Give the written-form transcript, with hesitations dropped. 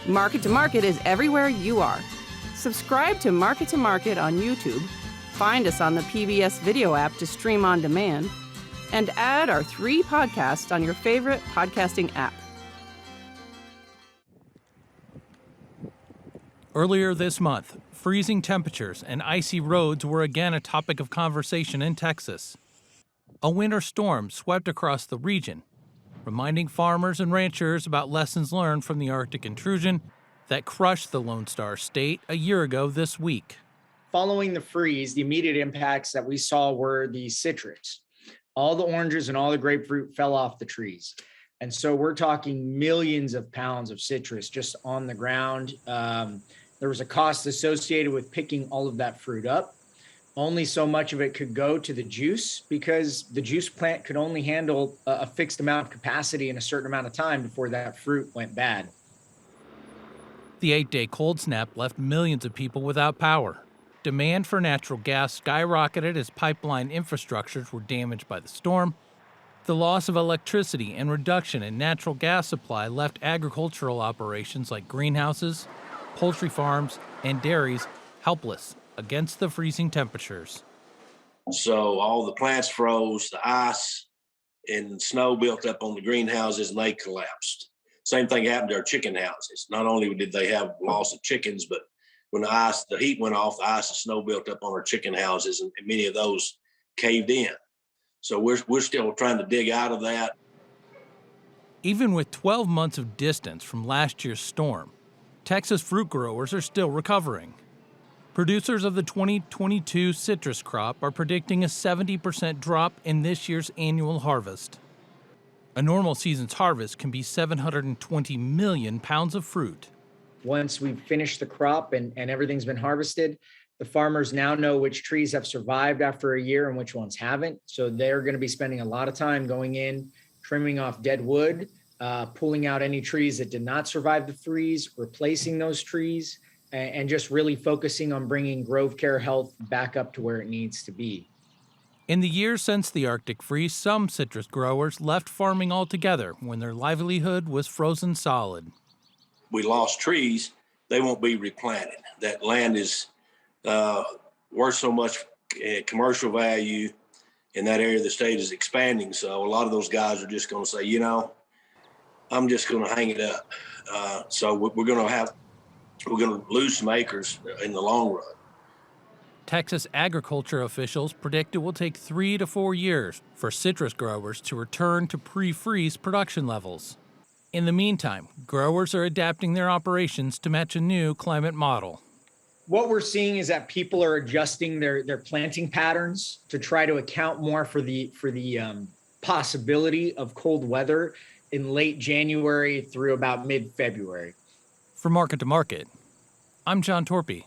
Market to Market is everywhere you are. Subscribe to Market on YouTube, find us on the PBS video app to stream on demand, and add our 3 podcasts on your favorite podcasting app. Earlier this month, freezing temperatures and icy roads were again a topic of conversation in Texas. A winter storm swept across the region, reminding farmers and ranchers about lessons learned from the Arctic Intrusion that crushed the Lone Star State a year ago this week. Following the freeze, the immediate impacts that we saw were the citrus. All the oranges and all the grapefruit fell off the trees. And so we're talking millions of pounds of citrus just on the ground. There was a cost associated with picking all of that fruit up. Only so much of it could go to the juice because the juice plant could only handle a fixed amount of capacity in a certain amount of time before that fruit went bad. The 8-day cold snap left millions of people without power. Demand for natural gas skyrocketed as pipeline infrastructures were damaged by the storm. The loss of electricity and reduction in natural gas supply left agricultural operations like greenhouses, poultry farms, and dairies helpless against the freezing temperatures. So all the plants froze, the ice and snow built up on the greenhouses and they collapsed. Same thing happened to our chicken houses. Not only did they have loss of chickens, but when the heat went off, the ice and snow built up on our chicken houses and many of those caved in. So we're still trying to dig out of that. Even with 12 months of distance from last year's storm, Texas fruit growers are still recovering. Producers of the 2022 citrus crop are predicting a 70% drop in this year's annual harvest. A normal season's harvest can be 720 million pounds of fruit. Once we've finished the crop and everything's been harvested, the farmers now know which trees have survived after a year and which ones haven't. So they're going to be spending a lot of time going in, trimming off dead wood, pulling out any trees that did not survive the freeze, replacing those trees, and just really focusing on bringing grove care health back up to where it needs to be. In the years since the Arctic freeze, some citrus growers left farming altogether when their livelihood was frozen solid. We lost trees, they won't be replanted. That land is worth so much commercial value, and that area of the state is expanding. So a lot of those guys are just going to say, I'm just going to hang it up. So we're going to lose some acres in the long run. Texas agriculture officials predict it will take 3 to 4 years for citrus growers to return to pre-freeze production levels. In the meantime, growers are adapting their operations to match a new climate model. What we're seeing is that people are adjusting their planting patterns to try to account more for the possibility of cold weather in late January through about mid-February. For Market to Market, I'm John Torpy.